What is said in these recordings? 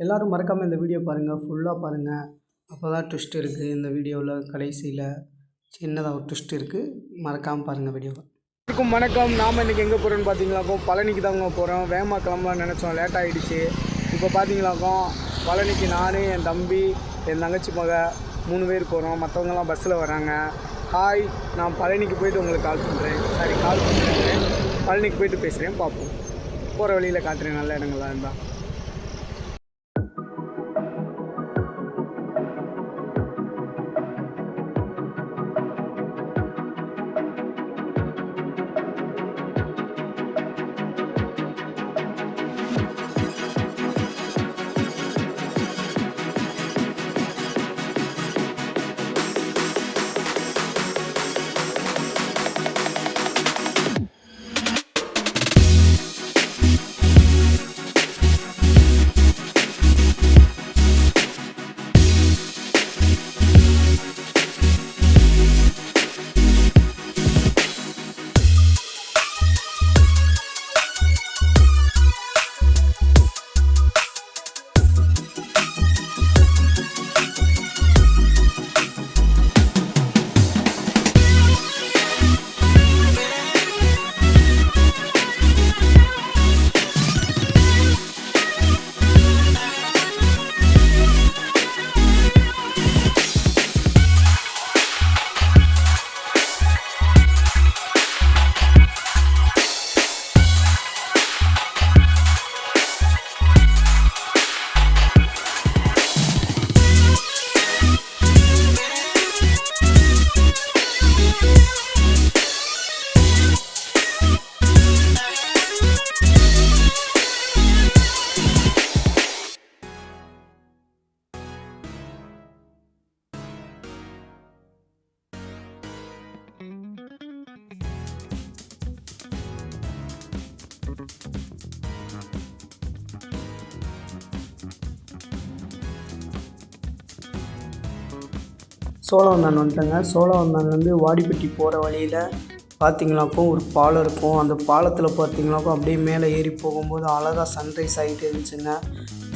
எல்லோரும் மறக்காமல் இந்த வீடியோ பாருங்கள், ஃபுல்லாக பாருங்கள். அப்போ தான் ட்விஸ்ட் இருக்குது இந்த வீடியோவில். கடைசியில் சின்னதாக ஒரு ட்விஸ்ட் இருக்குது, மறக்காமல் பாருங்கள் வீடியோவை. வணக்கம். நாம் இன்றைக்கி எங்கே போகிறோன்னு பார்த்தீங்களாக்கோ பழனிக்கு தாங்க போகிறோம். வேகமாக கிளம்பலாம் நினச்சோம், லேட் ஆகிடுச்சு. இப்போ பார்த்தீங்களாக்கோ பழனிக்கு நான், என் தம்பி, என் தங்கச்சி மக 3 பேர் போகிறோம். மற்றவங்கலாம் பஸ்ஸில் வராங்க. ஹாய், நான் பழனிக்கு போயிட்டு உங்களுக்கு கால் பண்ணுறேன். கால் பண்ணுறேன். பழனிக்கு போயிட்டு பேசுகிறேன், பார்ப்போம். போகிற வழியில் காட்டுறேன் நல்ல இடங்கள்லாம் இருந்தால். சோழவந்தான் வந்துட்டேங்க. சோழவந்தான்லேருந்து வாடிப்பட்டி போகிற வழியில் பார்த்தீங்களாக்கும் ஒரு பாலம் இருக்கும். அந்த பாலத்தில் பார்த்தீங்களாக்கும் அப்படியே மேலே ஏறி போகும்போது அழகாக சன்ரைஸ் ஆகிட்டு இருந்துச்சுங்க.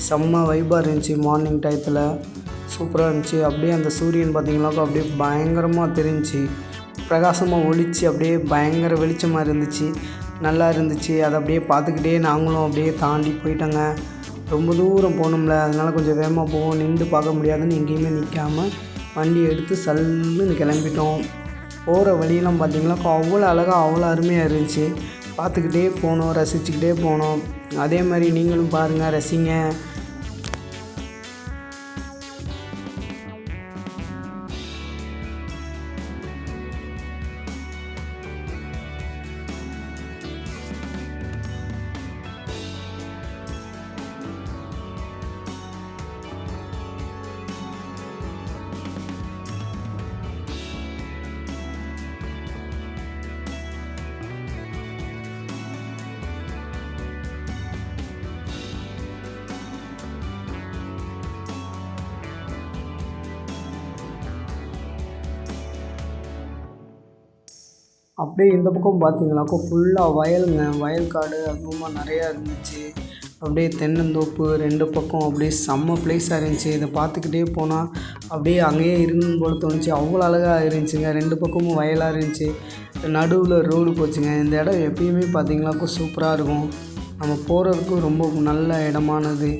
செம்ம வைப்பாக இருந்துச்சு. மார்னிங் டயத்தில் சூப்பராக இருந்துச்சு. அப்படியே அந்த சூரியன் பார்த்தீங்களாக்கும் அப்படியே பயங்கரமாக தெரிஞ்சிச்சு, பிரகாசமாக ஒளிச்சு அப்படியே பயங்கர வெளிச்சமாக இருந்துச்சு, நல்லா இருந்துச்சு. அதை அப்படியே பார்த்துக்கிட்டே நாங்களும் அப்படியே தாண்டி போயிட்டோங்க. ரொம்ப தூரம் போகணும்ல, அதனால் கொஞ்சம் வேகமாக போவோம். நின்று பார்க்க முடியாதுன்னு எங்கேயுமே நிற்காமல் வண்டி எடுத்து சல்லுன்னு கிளம்பிட்டோம். போகிற வழியெல்லாம் பார்த்திங்கன்னா அவ்வளோ அழகாக அவ்வளோ அருமையாக இருந்துச்சு. பார்த்துக்கிட்டே போனோம், ரசிச்சுக்கிட்டே போனோம். அதே மாதிரி நீங்களும் பாருங்கள், ரசிங்க. அப்படியே இந்த பக்கம் பார்த்தீங்கன்னாக்கா ஃபுல்லாக வயலுங்க, வயல்காடு அதிகமாக நிறையா இருந்துச்சு. அப்படியே தென்னந்தோப்பு 2 பக்கம் அப்படியே செம்ம ப்ளேஸாக இருந்துச்சு. இதை பார்த்துக்கிட்டே போனால் அப்படியே அங்கேயே இருக்கணும் போல தோணுச்சு. அவ்வளோ அழகாக இருந்துச்சுங்க. 2 பக்கமும் வயலாக இருந்துச்சு. நடுவில் ரோடு போச்சுங்க. இந்த இடம் எப்பயுமே பார்த்தீங்கன்னாக்கா சூப்பராக இருக்கும். நம்ம போகிறதுக்கு ரொம்ப நல்ல இடமானது.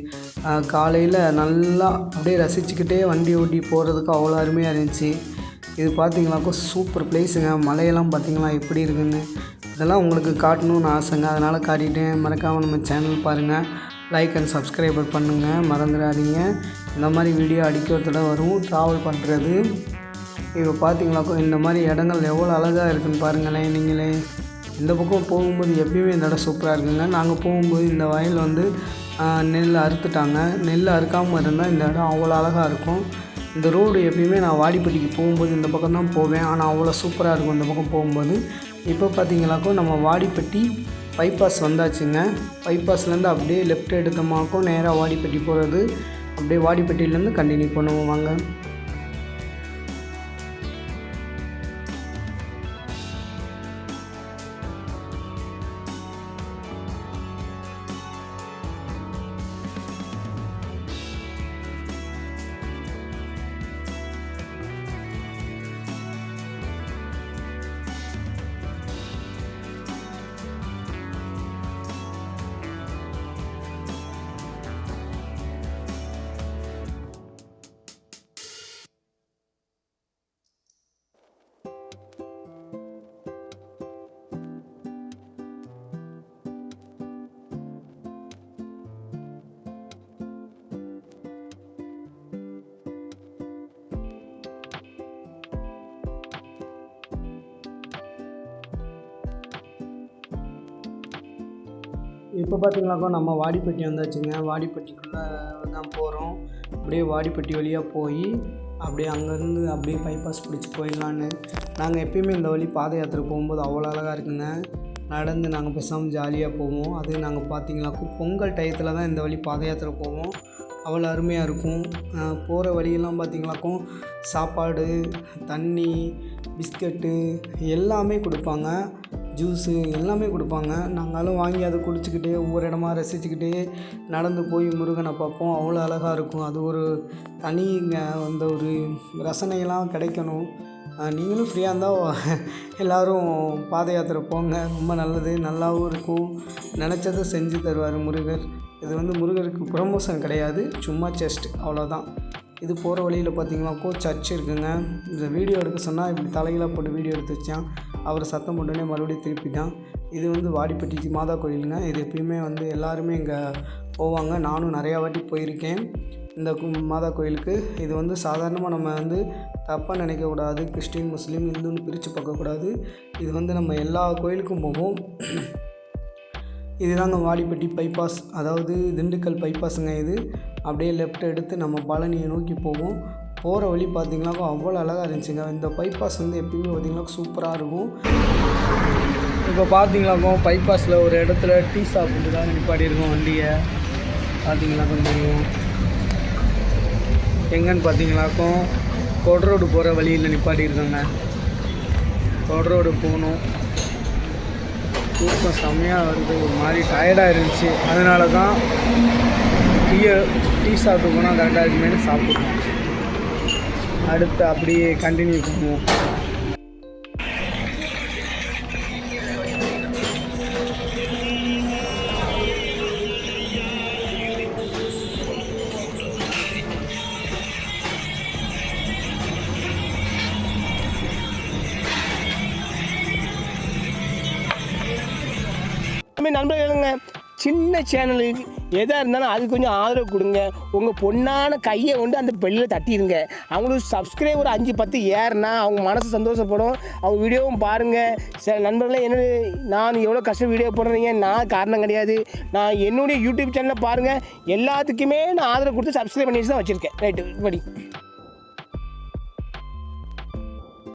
காலையில் நல்லா அப்படியே ரசிச்சுக்கிட்டே வண்டி ஓட்டி போகிறதுக்கு அவ்வளோ அருமையாக இருந்துச்சு. இது பார்த்தீங்கன்னாக்கா சூப்பர் ப்ளேஸுங்க. மலையெல்லாம் பார்த்தீங்களா எப்படி இருக்குதுன்னு, இதெல்லாம் உங்களுக்கு காட்டணும்னு ஆசைங்க. அதனால் காட்டிட்டேன். மறக்காமல் நம்ம சேனல் பாருங்கள், லைக் அண்ட் சப்ஸ்கிரைபர் பண்ணுங்கள், மறந்துடாதீங்க. இந்த மாதிரி வீடியோ அடிக்கிறதோட வரும் ட்ராவல் பண்ணுறது. இப்போ பார்த்தீங்களாக்கா இந்த மாதிரி இடங்கள் எவ்வளோ அழகாக இருக்குதுன்னு பாருங்களேன் நீங்களே. இந்த பக்கம் போகும்போது எப்பயுமே இந்த இடம் சூப்பராக இருக்குங்க. நாங்கள் போகும்போது இந்த வயல் வந்து நெல் அறுத்துட்டாங்க. நெல் அறுக்காமல் இருந்தால் இந்த இடம் அவ்வளோ அழகாக இருக்கும். இந்த ரோடு எப்பயுமே நான் வாடிப்பட்டிக்கு போகும்போது இந்த பக்கம் தான் போவேன். ஆனால் அவ்வளோ சூப்பராக இருக்கும் இந்த பக்கம் போகும்போது. இப்போ பார்த்தீங்கன்னாக்கோ நம்ம வாடிப்பட்டி பைபாஸ் வந்தாச்சுங்க. பைபாஸ்லேருந்து அப்படியே லெஃப்ட் எடுத்தோமாக்கும் நேராக வாடிப்பட்டி போகிறது. அப்படியே வாடிப்பட்டியிலேருந்து கண்டினியூ பண்ணுவோம் வாங்க. இப்போ பார்த்தீங்கன்னாக்கா நம்ம வாடிப்பட்டி வந்தாச்சுங்க. வாடிப்பட்டிக்குள்ளே தான் போகிறோம். அப்படியே வாடிப்பட்டி வழியாக போய் அப்படியே அங்கேருந்து அப்படியே பைபாஸ் பிடிச்சி போயிடலான்னு. நாங்கள் எப்பயுமே இந்த வழி பாத யாத்திரை போகும்போது அவ்வளோ அழகாக இருக்குங்க. நடந்து நாங்கள் பேசாமல் ஜாலியாக போவோம். அது நாங்கள் பார்த்தீங்கன்னாக்கா பொங்கல் டயத்தில் தான் இந்த வழி பாத யாத்திரை போவோம். அவ்வளோ அருமையாக இருக்கும். போகிற வழியெல்லாம் பார்த்தீங்கன்னாக்கும் சாப்பாடு, தண்ணி, பிஸ்கட்டு எல்லாமே கொடுப்பாங்க. ஜூஸு எல்லாமே கொடுப்பாங்க. நாங்களும் வாங்கி அதை குடிச்சிக்கிட்டே ஒவ்வொரு இடமா ரசிச்சுக்கிட்டே நடந்து போய் முருகனை பார்ப்போம். அவ்வளோ அழகாக இருக்கும். அது ஒரு தனிங்க அந்த ஒரு ரசனையெல்லாம் கிடைக்கணும். நீங்களும் ஃப்ரீயாக இருந்தால் எல்லோரும் பாத யாத்திரை போங்க. ரொம்ப நல்லது, நல்லாவும் இருக்கும். நினச்சதை செஞ்சு தருவார் முருகர். இது வந்து முருகருக்கு ப்ரமோஷன் கிடையாது, சும்மா செஸ்ட் அவ்வளோதான். இது போகிற வழியில் பார்த்தீங்கன்னாக்கோ சர்ச் இருக்குங்க. இந்த வீடியோ எடுக்க சொன்னால் இப்படி தலைகளாக போட்டு வீடியோ எடுத்து வச்சான். அவர் சத்தம் போட்டோன்னே மறுபடியும் திருப்பிட்டான். இது வந்து வாடிப்பட்டி மாதா கோயிலுங்க. இது எப்பயுமே வந்து எல்லாருமே இங்கே போவாங்க. நானும் நிறையா வாட்டி போயிருக்கேன் இந்த மாதா கோயிலுக்கு. இது வந்து சாதாரணமாக நம்ம வந்து தப்பாக நினைக்கக்கூடாது. கிறிஸ்டின், முஸ்லீம், இந்துன்னு பிரித்து பார்க்கக்கூடாது. இது வந்து நம்ம எல்லா கோயிலுக்கும் போவோம். இதுதாங்க வாடிப்பட்டி பைபாஸ், அதாவது திண்டுக்கல் பைபாஸுங்க. இது அப்படியே லெஃப்ட் எடுத்து நம்ம பழனியை நோக்கி போவோம். போகிற வழி பார்த்திங்கனாக்கா அவ்வளோ அழகாக இருந்துச்சுங்க. இந்த பைபாஸ் வந்து எப்பயுமே பார்த்திங்கனா சூப்பராக இருக்கும். இப்போ பார்த்தீங்களாக்கோ பைபாஸில் ஒரு இடத்துல டீ சாப்பிட்டு தான் நிப்பாடி இருக்கோம் வண்டியை. பார்த்தீங்களாக்கோ தெரியும் எங்கன்னு பார்த்தீங்களாக்கோ கொட ரோடு போகிற வழியில் நிப்பாட்டி இருக்கோங்க. கொட ரோடு போகணும். தூக்கம் செம்மையாக வருது, ஒரு மாதிரி டயர்டாக இருந்துச்சு. அதனால தான் டீ சாப்பிட்டு போனால் கரெக்டாக இருக்குமேனு சாப்பிட்றோம். அடுத்து அப்படியே கண்டினியூ பண்ணுவோம். நண்பர்களுங்க, சின்ன சேனலுக்கு எதாக இருந்தாலும் அது கொஞ்சம் ஆதரவு கொடுங்க. உங்கள் பொண்ணான கையை கொண்டு அந்த பெல்லில் தட்டிடுங்க. அவங்களுக்கு சப்ஸ்கிரைபர் 5-10 ஏறுனா அவங்க மனசு சந்தோஷப்படும். அவங்க வீடியோவும் பாருங்கள். சில நண்பர்களே என்ன நான் எவ்வளோ கஷ்டம் வீடியோ போடுறீங்க, நான் காரணம் கிடையாது. நான் என்னுடைய யூடியூப் சேனலில் பாருங்கள். எல்லாத்துக்குமே நான் ஆதரவு கொடுத்து சப்ஸ்கிரைப் பண்ணி தான் வச்சுருக்கேன். ரைட்டு படி.